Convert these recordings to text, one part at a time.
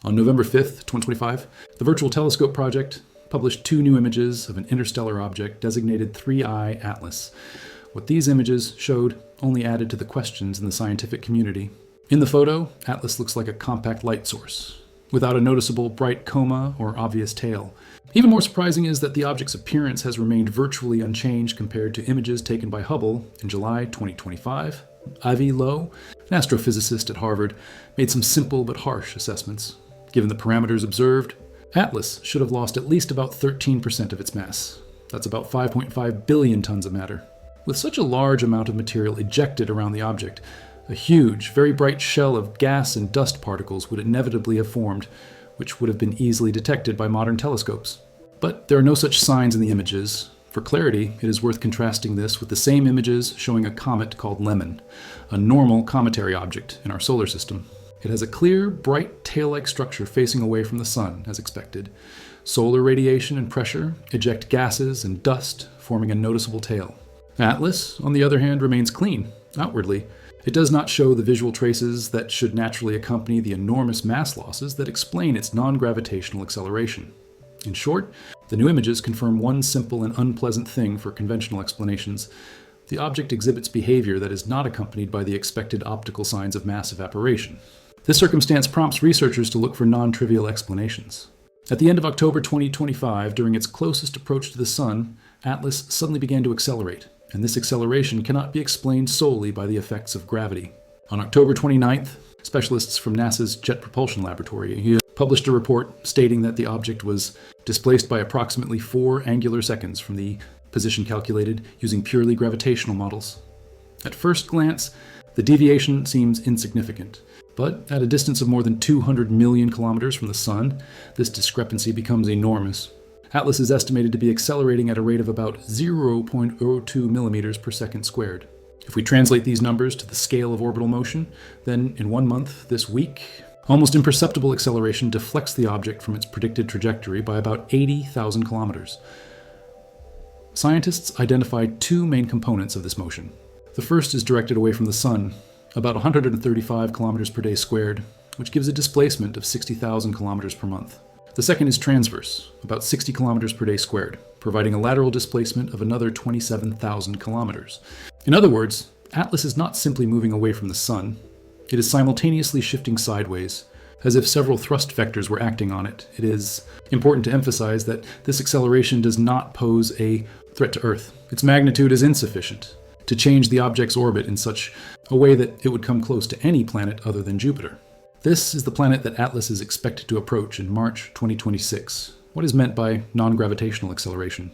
On November 5th, 2025, the Virtual Telescope Project published 2 new images of an interstellar object designated 3I Atlas. What these images showed only added to the questions in the scientific community. In the photo, Atlas looks like a compact light source, without a noticeable bright coma or obvious tail. Even more surprising is that the object's appearance has remained virtually unchanged compared to images taken by Hubble in July 2025. Avi Loeb, an astrophysicist at Harvard, made some simple but harsh assessments. Given the parameters observed, Atlas should have lost at least about 13% of its mass. That's about 5.5 billion tons of matter. With such a large amount of material ejected around the object, a huge, very bright shell of gas and dust particles would inevitably have formed, which would have been easily detected by modern telescopes. But there are no such signs in the images. For clarity, it is worth contrasting this with the same images showing a comet called Lemon, a normal cometary object in our solar system. It has a clear, bright tail-like structure facing away from the sun, as expected. Solar radiation and pressure eject gases and dust, forming a noticeable tail. Atlas, on the other hand, remains clean, outwardly. It does not show the visual traces that should naturally accompany the enormous mass losses that explain its non-gravitational acceleration. In short, the new images confirm one simple and unpleasant thing for conventional explanations. The object exhibits behavior that is not accompanied by the expected optical signs of mass evaporation. This circumstance prompts researchers to look for non-trivial explanations. At the end of October 2025, during its closest approach to the Sun, Atlas suddenly began to accelerate, and this acceleration cannot be explained solely by the effects of gravity. On October 29th, specialists from NASA's Jet Propulsion Laboratory published a report stating that the object was displaced by approximately 4 angular seconds from the position calculated using purely gravitational models. At first glance, the deviation seems insignificant, but at a distance of more than 200 million kilometers from the Sun, this discrepancy becomes enormous. Atlas is estimated to be accelerating at a rate of about 0.02 millimeters per second squared. If we translate these numbers to the scale of orbital motion, then in 1 month, this week, almost imperceptible acceleration deflects the object from its predicted trajectory by about 80,000 kilometers. Scientists identified 2 main components of this motion. The first is directed away from the Sun, about 135 kilometers per day squared, which gives a displacement of 60,000 kilometers per month. The second is transverse, about 60 kilometers per day squared, providing a lateral displacement of another 27,000 kilometers. In other words, Atlas is not simply moving away from the Sun. It is simultaneously shifting sideways, as if several thrust vectors were acting on it. It is important to emphasize that this acceleration does not pose a threat to Earth. Its magnitude is insufficient to change the object's orbit in such a way that it would come close to any planet other than Jupiter. This is the planet that Atlas is expected to approach in March 2026. What is meant by non-gravitational acceleration?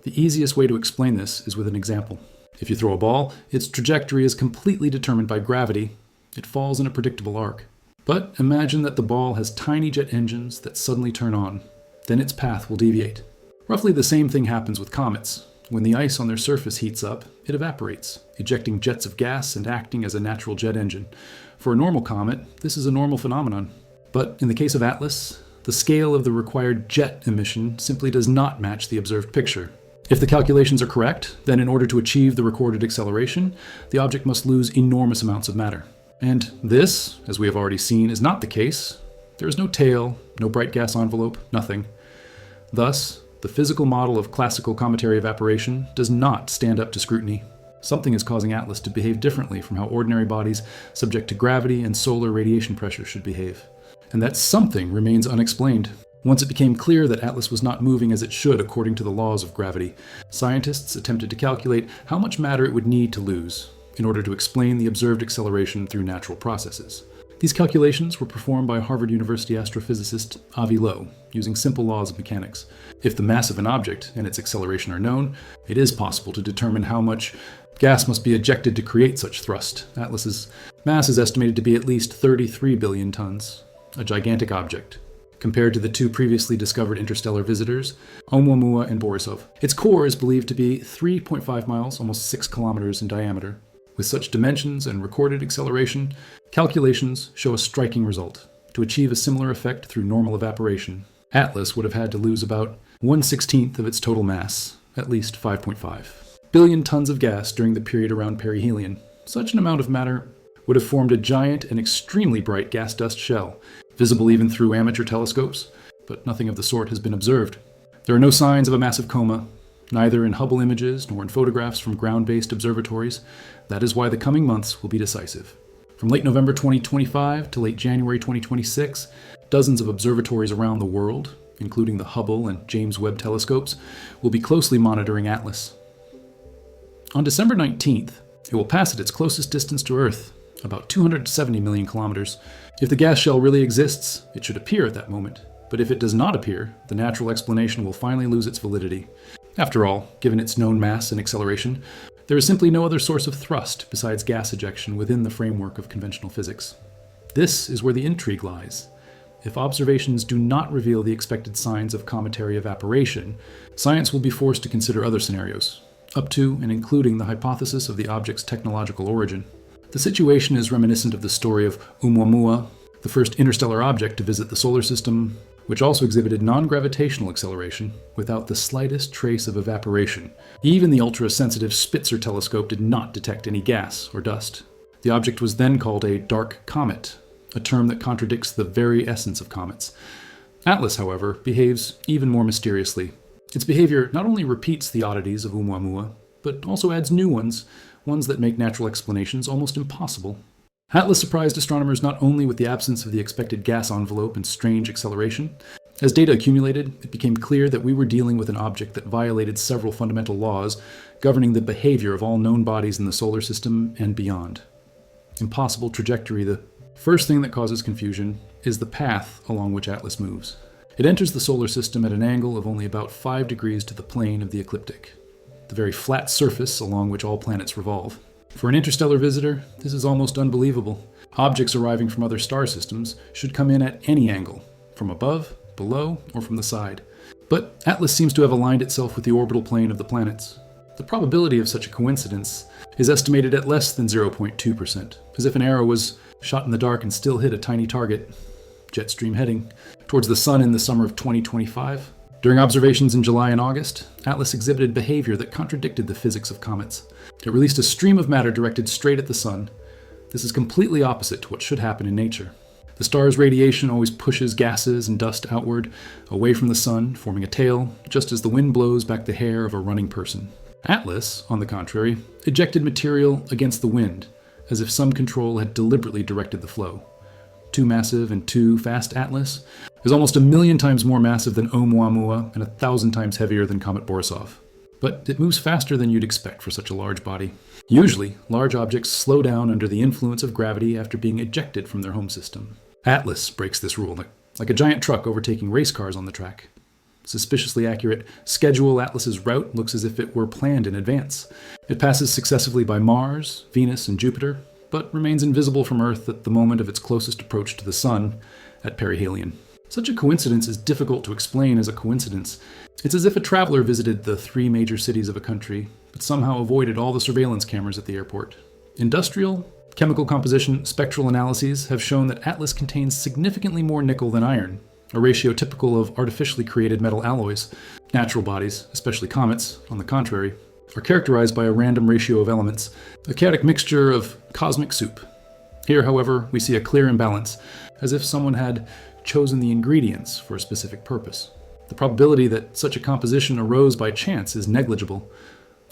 The easiest way to explain this is with an example. If you throw a ball, its trajectory is completely determined by gravity. It falls in a predictable arc. But imagine that the ball has tiny jet engines that suddenly turn on. Then its path will deviate. Roughly the same thing happens with comets. When the ice on their surface heats up, it evaporates, ejecting jets of gas and acting as a natural jet engine. For a normal comet, this is a normal phenomenon. But in the case of Atlas, the scale of the required jet emission simply does not match the observed picture. If the calculations are correct, then in order to achieve the recorded acceleration, the object must lose enormous amounts of matter. And this, as we have already seen, is not the case. There is no tail, no bright gas envelope, nothing. Thus, the physical model of classical cometary evaporation does not stand up to scrutiny. Something is causing Atlas to behave differently from how ordinary bodies subject to gravity and solar radiation pressure should behave. And that something remains unexplained. Once it became clear that Atlas was not moving as it should according to the laws of gravity, scientists attempted to calculate how much matter it would need to lose in order to explain the observed acceleration through natural processes. These calculations were performed by Harvard University astrophysicist Avi Loeb, using simple laws of mechanics. If the mass of an object and its acceleration are known, it is possible to determine how much gas must be ejected to create such thrust. Atlas's mass is estimated to be at least 33 billion tons, a gigantic object, compared to the 2 previously discovered interstellar visitors, Oumuamua and Borisov. Its core is believed to be 3.5 miles, almost 6 kilometers in diameter. With such dimensions and recorded acceleration, calculations show a striking result. To achieve a similar effect through normal evaporation, Atlas would have had to lose about 1/16 of its total mass, at least 5.5 billion tons of gas during the period around perihelion. Such an amount of matter would have formed a giant and extremely bright gas dust shell. visible even through amateur telescopes, but nothing of the sort has been observed. There are no signs of a massive coma, neither in Hubble images nor in photographs from ground-based observatories. That is why the coming months will be decisive. From late November 2025 to late January 2026, dozens of observatories around the world, including the Hubble and James Webb telescopes, will be closely monitoring Atlas. On December 19th, it will pass at its closest distance to Earth, about 270 million kilometers. If the gas shell really exists, it should appear at that moment. But if it does not appear, the natural explanation will finally lose its validity. After all, given its known mass and acceleration, there is simply no other source of thrust besides gas ejection within the framework of conventional physics. This is where the intrigue lies. If observations do not reveal the expected signs of cometary evaporation, science will be forced to consider other scenarios, up to and including the hypothesis of the object's technological origin. The situation is reminiscent of the story of Oumuamua, the first interstellar object to visit the solar system, which also exhibited non-gravitational acceleration without the slightest trace of evaporation. Even the ultra-sensitive Spitzer telescope did not detect any gas or dust. The object was then called a dark comet, a term that contradicts the very essence of comets. Atlas, however, behaves even more mysteriously. Its behavior not only repeats the oddities of Oumuamua, but also adds new ones that make natural explanations almost impossible. Atlas surprised astronomers not only with the absence of the expected gas envelope and strange acceleration. As data accumulated, it became clear that we were dealing with an object that violated several fundamental laws governing the behavior of all known bodies in the solar system and beyond. Impossible trajectory. The first thing that causes confusion is the path along which Atlas moves. It enters the solar system at an angle of only about 5 degrees to the plane of the ecliptic, the very flat surface along which all planets revolve. For an interstellar visitor, this is almost unbelievable. Objects arriving from other star systems should come in at any angle, from above, below, or from the side. But Atlas seems to have aligned itself with the orbital plane of the planets. The probability of such a coincidence is estimated at less than 0.2%, as if an arrow was shot in the dark and still hit a tiny target. Jet stream heading towards the sun in the summer of 2025. During observations in July and August, Atlas exhibited behavior that contradicted the physics of comets. It released a stream of matter directed straight at the sun. This is completely opposite to what should happen in nature. The star's radiation always pushes gases and dust outward, away from the sun, forming a tail, just as the wind blows back the hair of a running person. Atlas, on the contrary, ejected material against the wind, as if some control had deliberately directed the flow. Too massive and too fast Atlas is almost 1,000,000 times more massive than Oumuamua and 1,000 times heavier than Comet Borisov. But it moves faster than you'd expect for such a large body. Usually, large objects slow down under the influence of gravity after being ejected from their home system. Atlas breaks this rule, like a giant truck overtaking race cars on the track. Suspiciously accurate schedule, Atlas's route looks as if it were planned in advance. It passes successively by Mars, Venus, and Jupiter, but remains invisible from Earth at the moment of its closest approach to the Sun, at perihelion. Such a coincidence is difficult to explain as a coincidence. It's as if a traveler visited the 3 major cities of a country, but somehow avoided all the surveillance cameras at the airport. Industrial, chemical composition, spectral analyses have shown that Atlas contains significantly more nickel than iron, a ratio typical of artificially created metal alloys. Natural bodies, especially comets, on the contrary, are characterized by a random ratio of elements, a chaotic mixture of cosmic soup. Here, however, we see a clear imbalance, as if someone had chosen the ingredients for a specific purpose. The probability that such a composition arose by chance is negligible.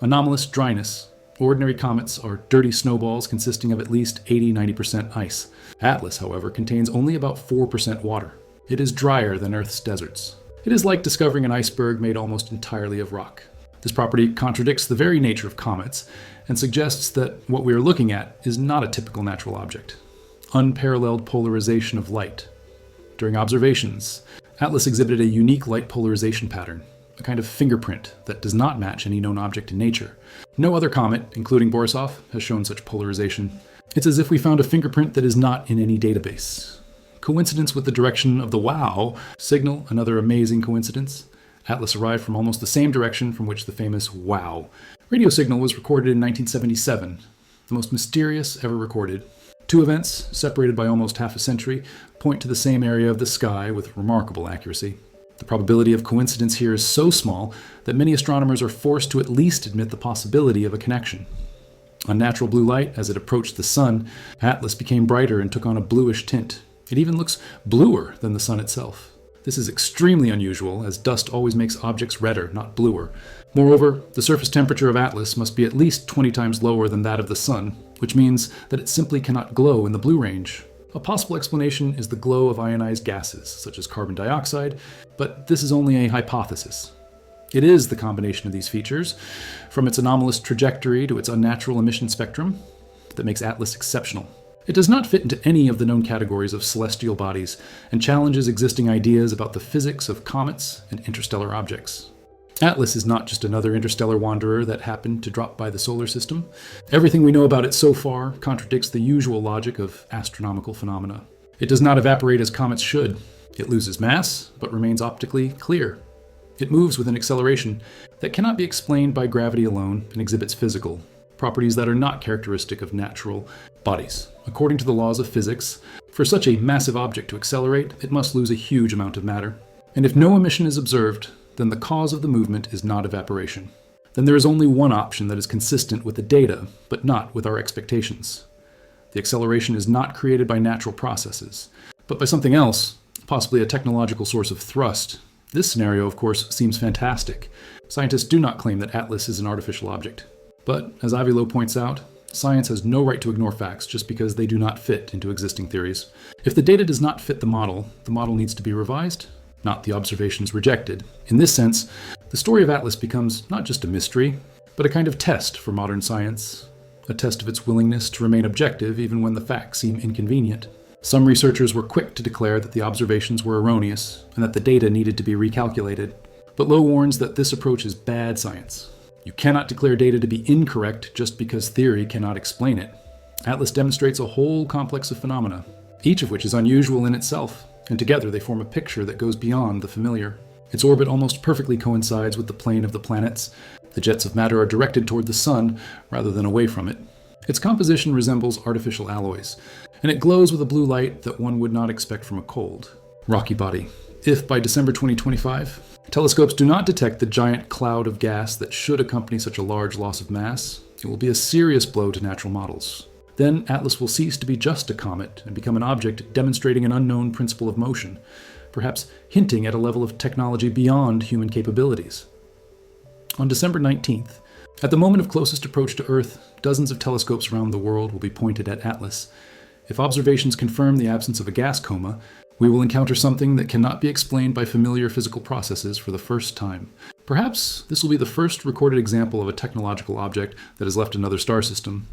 Anomalous dryness. Ordinary comets are dirty snowballs consisting of at least 80-90% ice. Atlas, however, contains only about 4% water. It is drier than Earth's deserts. It is like discovering an iceberg made almost entirely of rock. This property contradicts the very nature of comets and suggests that what we are looking at is not a typical natural object. Unparalleled polarization of light. During observations, Atlas exhibited a unique light polarization pattern, a kind of fingerprint that does not match any known object in nature. No other comet, including Borisov, has shown such polarization. It's as if we found a fingerprint that is not in any database. Coincidence with the direction of the WOW signal, another amazing coincidence. Atlas arrived from almost the same direction from which the famous WOW radio signal was recorded in 1977, the most mysterious ever recorded. 2 events, separated by almost half a century, point to the same area of the sky with remarkable accuracy. The probability of coincidence here is so small that many astronomers are forced to at least admit the possibility of a connection. Unnatural blue light, as it approached the sun, Atlas became brighter and took on a bluish tint. It even looks bluer than the sun itself. This is extremely unusual, as dust always makes objects redder, not bluer. Moreover, the surface temperature of Atlas must be at least 20 times lower than that of the sun, which means that it simply cannot glow in the blue range. A possible explanation is the glow of ionized gases, such as carbon dioxide, but this is only a hypothesis. It is the combination of these features, from its anomalous trajectory to its unnatural emission spectrum, that makes Atlas exceptional. It does not fit into any of the known categories of celestial bodies and challenges existing ideas about the physics of comets and interstellar objects. Atlas is not just another interstellar wanderer that happened to drop by the solar system. Everything we know about it so far contradicts the usual logic of astronomical phenomena. It does not evaporate as comets should. It loses mass, but remains optically clear. It moves with an acceleration that cannot be explained by gravity alone and exhibits physical properties that are not characteristic of natural bodies. According to the laws of physics, for such a massive object to accelerate, it must lose a huge amount of matter. And if no emission is observed, then the cause of the movement is not evaporation. Then there is only one option that is consistent with the data, but not with our expectations. The acceleration is not created by natural processes, but by something else, possibly a technological source of thrust. This scenario, of course, seems fantastic. Scientists do not claim that Atlas is an artificial object. But, as Avi Loeb points out, science has no right to ignore facts just because they do not fit into existing theories. If the data does not fit the model needs to be revised, not the observations rejected. In this sense, the story of Atlas becomes not just a mystery, but a kind of test for modern science, a test of its willingness to remain objective even when the facts seem inconvenient. Some researchers were quick to declare that the observations were erroneous and that the data needed to be recalculated. But Loeb warns that this approach is bad science. You cannot declare data to be incorrect just because theory cannot explain it. Atlas demonstrates a whole complex of phenomena, each of which is unusual in itself, and together they form a picture that goes beyond the familiar. Its orbit almost perfectly coincides with the plane of the planets. The jets of matter are directed toward the sun rather than away from it. Its composition resembles artificial alloys, and it glows with a blue light that one would not expect from a cold, rocky body. If by December 2025, telescopes do not detect the giant cloud of gas that should accompany such a large loss of mass, it will be a serious blow to natural models. Then Atlas will cease to be just a comet and become an object demonstrating an unknown principle of motion, perhaps hinting at a level of technology beyond human capabilities. On December 19th, at the moment of closest approach to Earth, dozens of telescopes around the world will be pointed at Atlas. If observations confirm the absence of a gas coma, we will encounter something that cannot be explained by familiar physical processes for the first time. Perhaps this will be the first recorded example of a technological object that has left another star system.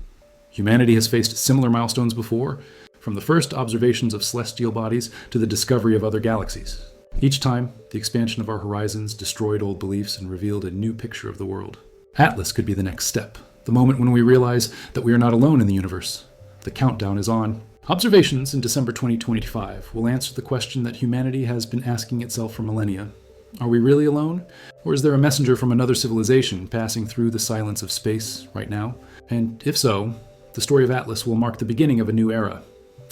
Humanity has faced similar milestones before, from the first observations of celestial bodies to the discovery of other galaxies. Each time, the expansion of our horizons destroyed old beliefs and revealed a new picture of the world. Atlas could be the next step, the moment when we realize that we are not alone in the universe. The countdown is on. Observations in December 2025 will answer the question that humanity has been asking itself for millennia. Are we really alone? Or is there a messenger from another civilization passing through the silence of space right now? And if so, the story of Atlas will mark the beginning of a new era.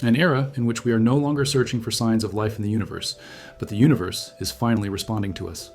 An era in which we are no longer searching for signs of life in the universe, but the universe is finally responding to us.